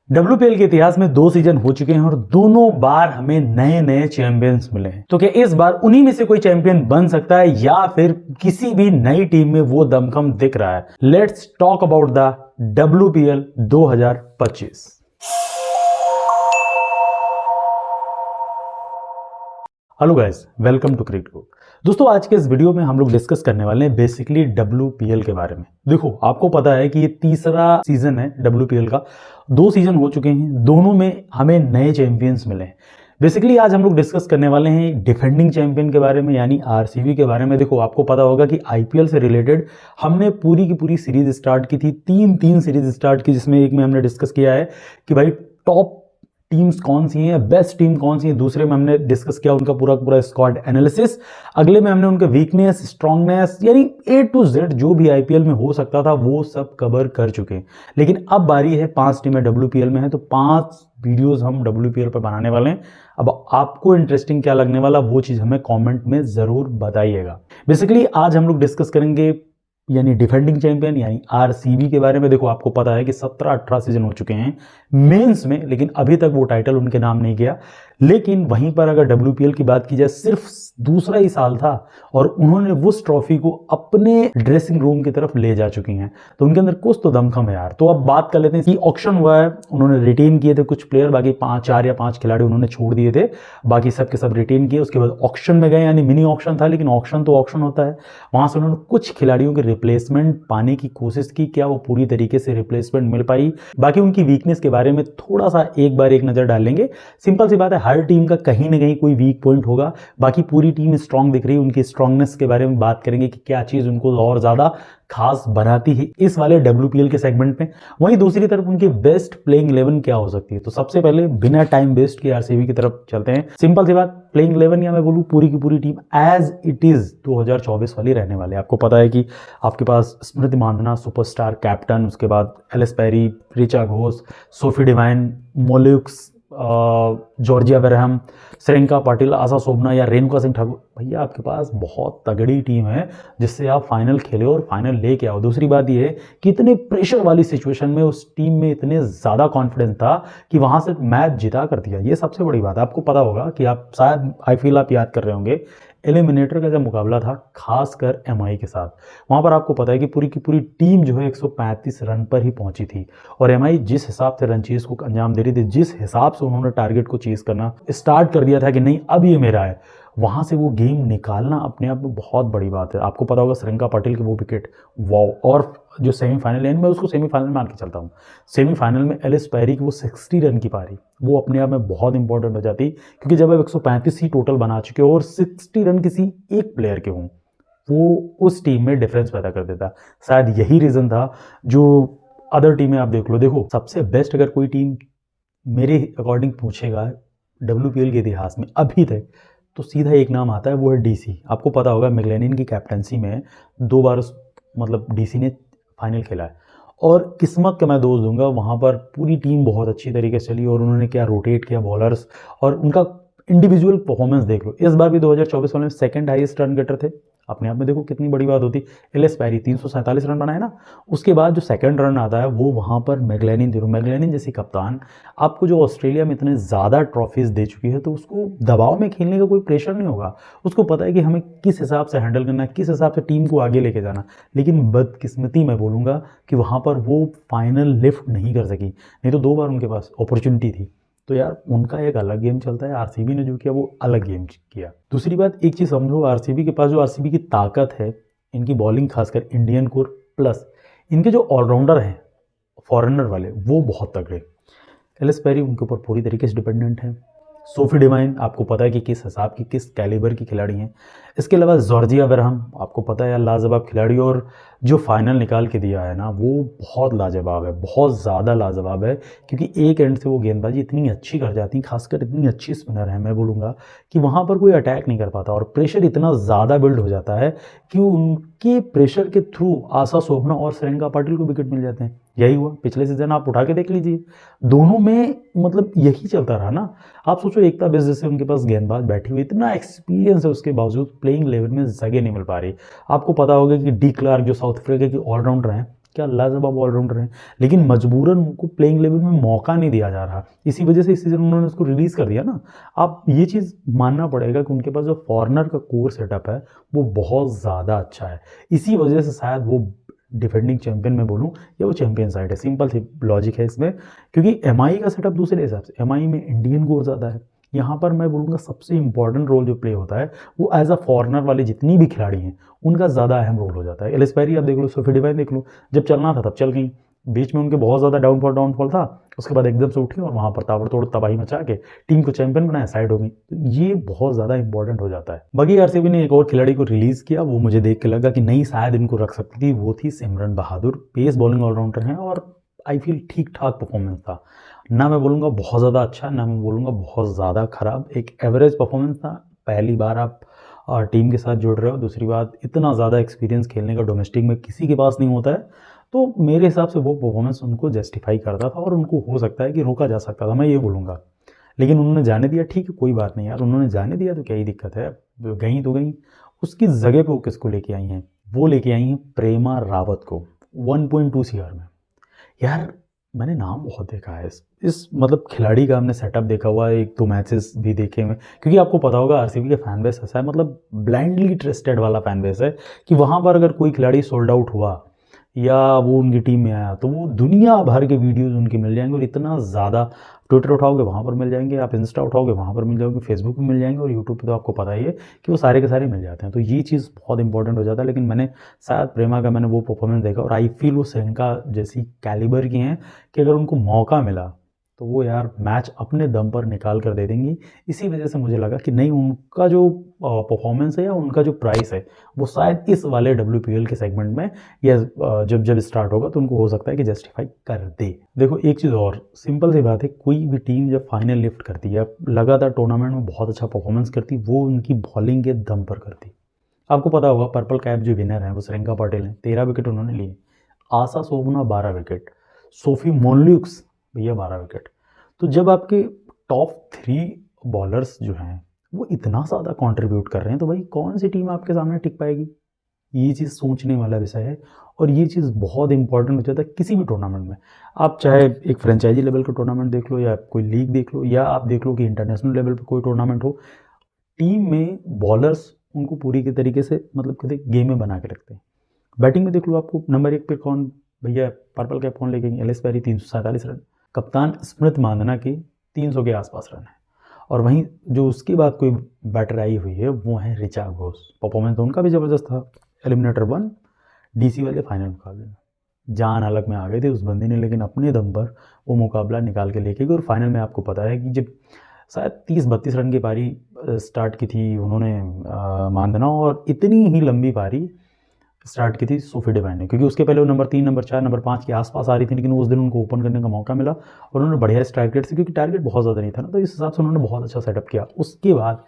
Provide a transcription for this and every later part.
WPL के इतिहास में 2 सीजन हो चुके हैं और दोनों बार हमें नए नए चैंपियंस मिले हैं। तो क्या इस बार उन्हीं में से कोई चैंपियन बन सकता है या फिर किसी भी नई टीम में वो दमखम दिख रहा है? Let's talk about the WPL 2025। Hello guys, welcome to cricket को। दोस्तों, आज के इस वीडियो में हम लोग डिस्कस करने वाले हैं बेसिकली WPL के बारे में। देखो, आपको पता है कि ये तीसरा सीजन है WPL का। 2 सीजन हो चुके हैं, दोनों में हमें नए चैंपियंस मिले हैं। बेसिकली आज हम लोग डिस्कस करने वाले हैं डिफेंडिंग चैंपियन के बारे में, यानी RCB के बारे में। देखो, आपको पता होगा कि IPL से रिलेटेड हमने पूरी की पूरी सीरीज स्टार्ट की थी, तीन सीरीज स्टार्ट की, जिसमें एक में हमने डिस्कस किया है कि भाई टॉप टीम्स कौन सी हैं, बेस्ट टीम कौन सी है। दूसरे में हमने डिस्कस किया उनका पूरा स्क्वाड एनालिसिस। अगले में हमने उनके वीकनेस, स्ट्रांगनेस, यानी A to Z जो भी IPL में हो सकता था वो सब कवर कर चुके हैं। लेकिन अब बारी है, 5 टीमें WPL में है, तो 5 वीडियोस हम WPL पर बनाने वाले हैं। अब आपको इंटरेस्टिंग क्या लगने वाला वो चीज़ हमें कॉमेंट में ज़रूर बताइएगा। बेसिकली आज हम लोग डिस्कस करेंगे यानी डिफेंडिंग चैंपियन यानी RCB के बारे में। देखो, आपको पता है कि 17-18 सीजन हो चुके हैं मेंस में, लेकिन अभी तक वो टाइटल उनके नाम नहीं गया। लेकिन वहीं पर अगर WPL की बात की जाए, सिर्फ दूसरा ही साल था और उन्होंने उस ट्रॉफी को अपने ड्रेसिंग रूम की तरफ ले जा चुकी हैं। तो उनके अंदर कुछ तो दमखम है यार। तो अब बात कर लेते हैं कि ऑक्शन हुआ है, उन्होंने रिटेन किए थे कुछ प्लेयर, बाकी 4 या 5 खिलाड़ी उन्होंने छोड़ दिए थे, बाकी सब के सब रिटेन किए। उसके बाद ऑक्शन में गए, यानी मिनी ऑक्शन था, लेकिन ऑक्शन तो ऑक्शन होता है। वहां से उन्होंने कुछ खिलाड़ियों के रिप्लेसमेंट पाने की कोशिश की। क्या वो पूरी तरीके से रिप्लेसमेंट मिल पाई? बाकी उनकी वीकनेस के बारे में थोड़ा सा एक नजर डालेंगे। सिंपल सी बात है, हर टीम का कहीं ना कहीं कोई वीक पॉइंट होगा। बाकी पूरी टीम स्ट्रांग दिख रही है, उनकी स्ट्रांगनेस के बारे में बात करेंगे कि क्या चीज़ उनको और ज़्यादा खास बनाती है इस वाले WPL के सेगमेंट में। वहीं दूसरी तरफ उनकी बेस्ट प्लेइंग 11 क्या हो सकती है। तो सबसे पहले बिना टाइम वेस्ट के RCB की तरफ चलते हैं। सिंपल सी बात, प्लेइंग 11 या मैं बोलूँ पूरी की पूरी टीम एज इट इज 2024 वाली रहने वाली है। आपको पता है कि आपके पास स्मृति मांधना सुपरस्टार कैप्टन, उसके बाद Ellyse Perry, Richa Ghosh, Sophie Devine, Molineux, Georgia Wareham, Shreyanka Patil, आशा शोभना या रेणुका सिंह ठाकुर। भैया, आपके पास बहुत तगड़ी टीम है जिससे आप फाइनल खेले और फाइनल लेके आओ। दूसरी बात यह है कि इतने प्रेशर वाली सिचुएशन में उस टीम में इतने ज़्यादा कॉन्फिडेंस था कि वहाँ से मैच जिता कर दिया। ये सबसे बड़ी बात है। आपको पता होगा कि आप शायद IPL आप याद कर रहे होंगे, एलिमिनेटर का जब मुकाबला था खासकर MI के साथ, वहाँ पर आपको पता है कि पूरी की पूरी टीम जो है 135 रन पर ही पहुंची थी। और MI जिस हिसाब से रन चेज को अंजाम दे रही थी, जिस हिसाब से उन्होंने टारगेट को चेज करना स्टार्ट कर दिया था कि नहीं अब ये मेरा है, वहाँ से वो गेम निकालना अपने आप में बहुत बड़ी बात है। आपको पता होगा श्रेयंका पाटिल की वो विकेट, वाओ। और जो सेमीफाइनल है, मैं उसको सेमीफाइनल में मान के चलता हूँ, सेमीफाइनल में एलिस पेरी की वो 60 रन की पारी, वो अपने आप में बहुत इंपॉर्टेंट हो जाती। क्योंकि जब आप 135 ही टोटल बना चुके हो और 60 रन किसी एक प्लेयर के हों, वो उस टीम में डिफरेंस पैदा कर देता। शायद यही रीज़न था जो अदर टीमें आप देख लो। देखो, सबसे बेस्ट अगर कोई टीम मेरे अकॉर्डिंग पूछेगा WPL के इतिहास में अभी तक, तो सीधा एक नाम आता है, वो है DC। आपको पता होगा मैगलेनिन की कैप्टनसी में 2 बार मतलब DC ने फाइनल खेला है। और किस्मत का मैं दोष दूंगा, वहाँ पर पूरी टीम बहुत अच्छी तरीके से चली और उन्होंने क्या रोटेट किया बॉलर्स, और उनका इंडिविजुअल परफॉर्मेंस देख लो। इस बार भी 2024 वाले में सेकंड हाईएस्ट रन गेटर थे। अपने आप में देखो कितनी बड़ी बात होती। एलिस पेरी 347 रन बनाए ना, उसके बाद जो सेकंड रन आता है वो वहाँ पर मैगलेनिन दे। मैगलेनिन जैसी कप्तान आपको जो ऑस्ट्रेलिया में इतने ज़्यादा ट्रॉफीज़ दे चुकी है, तो उसको दबाव में खेलने का कोई प्रेशर नहीं होगा। उसको पता है कि हमें किस हिसाब से हैंडल करना है, किस हिसाब से टीम को आगे लेके जाना। लेकिन बदकिस्मती मैं बोलूँगा कि वहाँ पर वो फाइनल लिफ्ट नहीं कर सकी, नहीं तो 2 बार उनके पास अपॉर्चुनिटी थी। तो यार, उनका एक अलग गेम चलता है, RCB ने जो किया वो अलग गेम किया। दूसरी बात, एक चीज़ समझो, RCB के पास जो RCB की ताकत है, इनकी बॉलिंग खासकर इंडियन कोर, प्लस इनके जो ऑलराउंडर हैं फॉरेनर वाले, वो बहुत तगड़े। एलिस पेरी उनके ऊपर पूरी तरीके से डिपेंडेंट है। सोफी डिवाइन आपको पता है कि किस हिसाब की, किस कैलिबर की खिलाड़ी हैं। इसके अलावा जॉर्जिया बेरहम आपको पता है यार, लाजवाब खिलाड़ी। और जो फाइनल निकाल के दिया है ना, वो बहुत लाजवाब है, बहुत ज़्यादा लाजवाब है। क्योंकि एक एंड से वो गेंदबाजी इतनी अच्छी कर जाती, खासकर इतनी अच्छी स्पिनर है, मैं बोलूँगा कि वहाँ पर कोई अटैक नहीं कर पाता और प्रेशर इतना ज़्यादा बिल्ड हो जाता है कि उनके प्रेशर के थ्रू आशा शोभना और श्रेयंका पाटिल को विकेट मिल जाते हैं। यही हुआ पिछले सीजन, आप उठा के देख लीजिए, दोनों में मतलब यही चलता रहा ना। आप सोचो, एकता बिस जैसे उनके पास गेंदबाज बैठी हुई, इतना एक्सपीरियंस है, उसके बावजूद प्लेइंग 11 में जगह नहीं मिल पा रही। आपको पता होगा कि डी क्लार्क जो साउथ अफ्रीका के ऑलराउंडर हैं, क्या लाजवाब ऑलराउंडर हैं, लेकिन मजबूरन उनको प्लेइंग लेवल में मौका नहीं दिया जा रहा। इसी वजह से इस सीज़न उन्होंने उसको रिलीज़ कर दिया ना। आप ये चीज़ मानना पड़ेगा कि उनके पास जो फॉरनर का कोर सेटअप है वो बहुत ज़्यादा अच्छा है। इसी वजह से शायद वो डिफेंडिंग चैंपियन में बोलूँ या वो चैंपियन साइड है, सिंपल सी लॉजिक है इसमें। क्योंकि एमआई का सेटअप दूसरे हिसाब से, एमआई में इंडियन कोर ज़्यादा है। यहाँ पर मैं बोलूँगा सबसे इंपॉर्टेंट रोल जो प्ले होता है वो एज अ फॉरनर वाले जितनी भी खिलाड़ी हैं उनका ज़्यादा अहम रोल हो जाता है। एलिस पेरी आप देख लो, सोफी डिवाइन देख लो, जब चलना था तब चल गई, बीच में उनके बहुत ज़्यादा डाउनफॉल था, उसके बाद एकदम से उठी और वहाँ पर ताबड़तोड़ तबाही मचा के टीम को चैंपियन बनाया, साइड हो गई। तो ये बहुत ज़्यादा इंपॉर्टेंट हो जाता है। बाकी आरसीबी ने एक और खिलाड़ी को रिलीज़ किया, वो मुझे देख के लगा कि नहीं शायद इनको रख सकती थी, वो थी सिमरन बहादुर। पेस बॉलिंग ऑलराउंडर हैं और आई फील ठीक ठाक परफॉर्मेंस था, ना मैं बोलूँगा बहुत ज़्यादा अच्छा, ना मैं बोलूँगा बहुत ज़्यादा ख़राब, एक एवरेज परफॉर्मेंस था। पहली बार आप टीम के साथ जुड़ रहे हो, दूसरी बात इतना ज़्यादा एक्सपीरियंस खेलने का डोमेस्टिक में किसी के पास नहीं होता है, तो मेरे हिसाब से वो परफॉर्मेंस उनको जस्टिफाई करता था और उनको हो सकता है कि रोका जा सकता था, मैं ये बोलूँगा। लेकिन उन्होंने जाने दिया, ठीक है कोई बात नहीं यार, उन्होंने जाने दिया तो क्या ही दिक्कत है, गई तो गई। उसकी जगह पे वो किसको लेके आई हैं, वो लेके आई हैं प्रेमा रावत को 1.2 सीआर में। यार मैंने नाम बहुत देखा है इस मतलब खिलाड़ी का, हमने सेटअप देखा हुआ है, एक दो मैचेस भी देखे हुए, क्योंकि आपको पता होगा आरसीबी का फैन बेस ऐसा है, मतलब ब्लाइंडली ट्रस्टेड वाला फैन बेस है कि वहाँ पर अगर कोई खिलाड़ी सोल्ड आउट हुआ या वो उनकी टीम में आया तो वो दुनिया भर के वीडियोस उनके मिल जाएंगे, और इतना ज़्यादा ट्विटर उठाओगे वहाँ पर मिल जाएंगे, आप इंस्टा उठाओगे वहाँ पर मिल जाओगे, फेसबुक पे मिल जाएंगे, और यूट्यूब पे तो आपको पता ही है कि वो सारे के सारे मिल जाते हैं। तो ये चीज़ बहुत इंपॉर्टेंट हो जाता है। लेकिन मैंने शायद प्रेमा का मैंने वो परफॉर्मेंस देखा और आई फील वो श्रीलंका जैसी कैलिबर की हैं कि अगर उनको मौका मिला तो वो यार मैच अपने दम पर निकाल कर दे देंगी। इसी वजह से मुझे लगा कि नहीं, उनका जो परफॉर्मेंस है या उनका जो प्राइस है वो शायद इस वाले WPL के सेगमेंट में या जब जब स्टार्ट होगा तो उनको हो सकता है कि जस्टिफाई कर दे। देखो एक चीज़ और सिंपल सी बात है, कोई भी टीम जब फाइनल लिफ्ट करती है, लगातार टूर्नामेंट में बहुत अच्छा परफॉर्मेंस करती, वो उनकी बॉलिंग के दम पर करती। आपको पता होगा पर्पल कैप जो विनर है वो श्रीलंका पाटिल हैं, 13 विकेट उन्होंने लिए, आशा शोभना 12 विकेट, सोफी मोनल्यूक्स भैया 12 विकेट। तो जब आपके टॉप 3 बॉलर्स जो हैं वो इतना ज़्यादा कंट्रीब्यूट कर रहे हैं तो भाई कौन सी टीम आपके सामने टिक पाएगी। ये चीज़ सोचने वाला विषय है और ये चीज़ बहुत इंपॉर्टेंट हो जाता है किसी भी टूर्नामेंट में। आप चाहे एक फ्रेंचाइजी लेवल का टूर्नामेंट देख लो या कोई लीग देख लो या आप देख लो कि इंटरनेशनल लेवल पर कोई टूर्नामेंट हो, टीम में बॉलर्स उनको पूरी के तरीके से मतलब कहते गेम में बना के रखते हैं। बैटिंग में देख लो, आपको नंबर 1 पे कौन भैया पर्पल कैप कौन लेके, एलिस पेरी 347 रन, कप्तान स्मृत मांदना की 300 के आसपास रन है, और वहीं जो उसके बाद कोई बैटर आई हुई है वो है ऋचा घोष। परफॉर्मेंस तो उनका भी ज़बरदस्त था, एलिमिनेटर 1 DC वाले फाइनल मुकाबले में जान अलग में आ गए थे उस बंदे ने, लेकिन अपने दम पर वो मुकाबला निकाल के लेके गए। और फाइनल में आपको पता है कि जब शायद 30-32 रन की पारी स्टार्ट की थी उन्होंने मांदना, और इतनी ही लंबी पारी स्टार्ट की थी सोफी डिवाइन ने, क्योंकि उसके पहले वो नंबर 3, नंबर 4, नंबर 5 के आसपास आ रही थी, लेकिन उस दिन उनको ओपन करने का मौका मिला और उन्होंने बढ़िया स्ट्राइक रेट से, क्योंकि टारगेट बहुत ज़्यादा नहीं था ना, तो इस हिसाब से उन्होंने बहुत अच्छा सेटअप किया। उसके बाद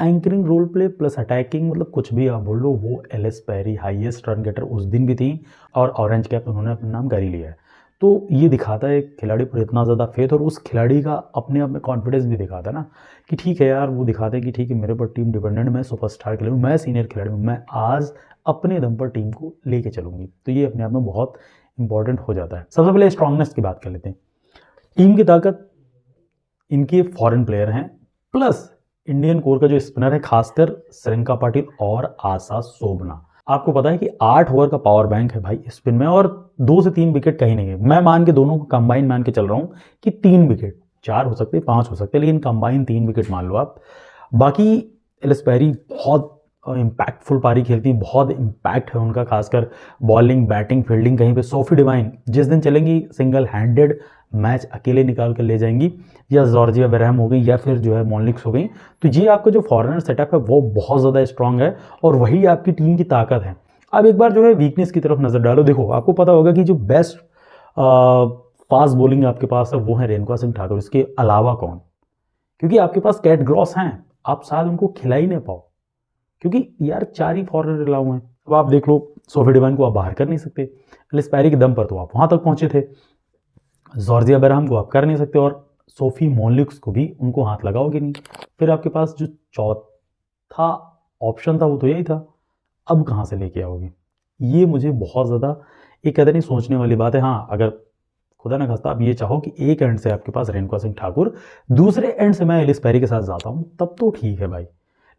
anchoring role play plus attacking, मतलब कुछ भी आप बोल लो, वो Ellyse Perry highest run getter उस दिन भी थी और ऑरेंज कैप उन्होंने अपना नाम कर ही लिया है। तो ये दिखाता है खिलाड़ी पर इतना ज़्यादा फेथ, और उस खिलाड़ी का अपने आप में कॉन्फिडेंस भी दिखाता है ना कि ठीक है यार, वो दिखाते हैं कि ठीक है मेरे पर टीम डिपेंडेंट, मैं सुपरस्टार खिलाड़ी हूँ, मैं सीनियर खिलाड़ी हूँ, मैं आज अपने दम पर टीम को लेके चलूंगी। तो ये अपने आप में बहुत इंपॉर्टेंट हो जाता है। सबसे पहले स्ट्रांगनेस की बात कर लेते हैं। टीम की ताकत इनके फॉरेन प्लेयर हैं प्लस इंडियन कोर का जो स्पिनर है, खासकर श्रीलंका पाटिल और आशा शोभना। आपको पता है कि 8 ओवर का पावर बैंक है भाई स्पिन में, और 2 से 3 विकेट कहीं नहीं है। मैं मान के दोनों को कंबाइन मान के चल रहा हूँ कि 3 विकेट, 4 हो सकते 5 हो सकते, लेकिन कंबाइन 3 विकेट मान लो आप। बाकी एलिस पेरी बहुत इम्पैक्टफुल पारी खेलती है, बहुत इम्पैक्ट है उनका, खासकर बॉलिंग बैटिंग फील्डिंग कहीं पे। सोफी डिवाइन जिस दिन चलेंगी सिंगल हैंडेड मैच अकेले निकाल कर ले जाएंगी, या जॉर्जिया बेरहम हो गई या फिर जो है मॉलिक्स हो गई। तो ये आपका जो फॉरेनर सेटअप है वो बहुत ज़्यादा स्ट्रांग है और वही आपकी टीम की ताकत है। अब एक बार जो है वीकनेस की तरफ नज़र डालो। देखो आपको पता होगा कि जो बेस्ट फास्ट बॉलिंग आपके पास है वो है रेणुका सिंह ठाकुर, इसके अलावा कौन? क्योंकि आपके पास कैट ग्रॉस हैं, आप शायद उनको खिला ही नहीं पाओ, क्योंकि यार 4 ही फॉरनर अलाउ हैं। अब आप देख लो, सोफी डिवाइन को आप बाहर कर नहीं सकते, एलिस पेरी के दम पर तो आप वहाँ तक पहुँचे थे, जॉर्जिया बेरहम को आप कर नहीं सकते, और सोफी मोनल्यूक्स को भी उनको हाथ लगाओगे नहीं। फिर आपके पास जो चौथा ऑप्शन था वो तो यही था, अब कहाँ से लेके आओगे? ये मुझे बहुत ज़्यादा एक कहते नहीं सोचने वाली बात है। हाँ, अगर खुदा ना खास्ता आप ये चाहो कि एक एंड से आपके पास रेणुका सिंह ठाकुर, दूसरे एंड से मैं एलिस पैरी के साथ जाता हूँ, तब तो ठीक है भाई।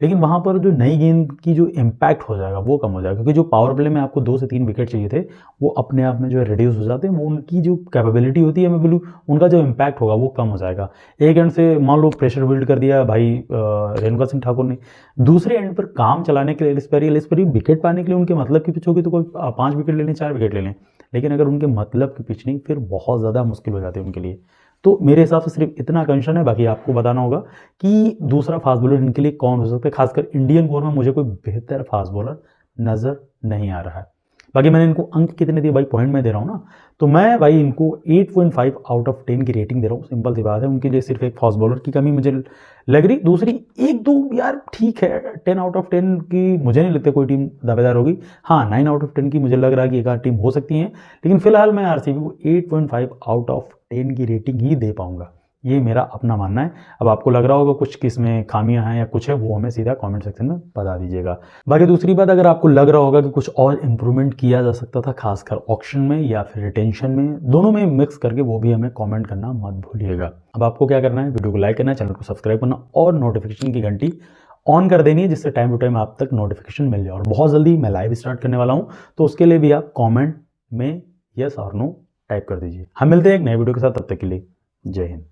लेकिन वहाँ पर जो नई गेंद की जो इम्पैक्ट हो जाएगा वो कम हो जाएगा, क्योंकि जो पावर प्ले में आपको 2 से 3 विकेट चाहिए थे वो अपने आप में जो है रिड्यूस हो जाते हैं। वो उनकी जो कैपेबिलिटी होती है, मैं बोलूँ उनका जो इम्पैक्ट होगा वो कम हो जाएगा। एक एंड से मान लो प्रेशर बिल्ड कर दिया भाई रेणुका सिंह ठाकुर ने, दूसरे एंड पर काम चलाने के लिए एलिस पेरी विकेट पाने के लिए उनके मतलब की पिच होगी तो कोई 5 विकेट ले लें, 4 विकेट ले लें। लेकिन अगर उनके मतलब की पिच नहीं, फिर बहुत ज़्यादा मुश्किल हो जाती है उनके लिए। तो मेरे हिसाब से सिर्फ इतना कंसर्न है, बाकी आपको बताना होगा कि दूसरा फास्ट बॉलर इनके लिए कौन हो सकता है। खासकर इंडियन कोर में मुझे कोई बेहतर फास्ट बॉलर नज़र नहीं आ रहा है। बाकी मैंने इनको अंक कितने दिए भाई, पॉइंट में दे रहा हूँ ना, तो मैं भाई इनको 8.5 आउट ऑफ 10 की रेटिंग दे रहा हूँ। सिंपल सी बात है, उनके लिए सिर्फ एक फास्ट बॉलर की कमी मुझे लग रही। दूसरी एक दो यार ठीक है, 10 आउट ऑफ 10 की मुझे नहीं लगता कोई टीम दावेदार होगी। हाँ, 9 आउट ऑफ 10 की मुझे लग रहा है कि एक आध टीम हो सकती है। लेकिन फिलहाल मैं आरसीबी को 8.5 आउट ऑफ 10 की रेटिंग ही दे पाऊंगा, ये मेरा अपना मानना है। अब आपको लग रहा होगा कुछ किसमें खामियां हैं या कुछ है, वो हमें सीधा कमेंट सेक्शन में बता दीजिएगा। बाकी दूसरी बात, अगर आपको लग रहा होगा कि कुछ और इंप्रूवमेंट किया जा सकता था, खासकर ऑक्शन में या फिर रिटेंशन में, दोनों में मिक्स करके, वो भी हमें कमेंट करना मत भूलिएगा। अब आपको क्या करना है, वीडियो को लाइक करना है, चैनल को सब्सक्राइब करना और नोटिफिकेशन की घंटी ऑन कर देनी है, जिससे टाइम टू टाइम आप तक नोटिफिकेशन मिल जाए। और बहुत जल्दी मैं लाइव स्टार्ट करने वाला हूँ, तो उसके लिए भी आप कॉमेंट में यस और नो टाइप कर दीजिए। हम मिलते हैं एक नए वीडियो के साथ, तब तक के लिए जय हिंद।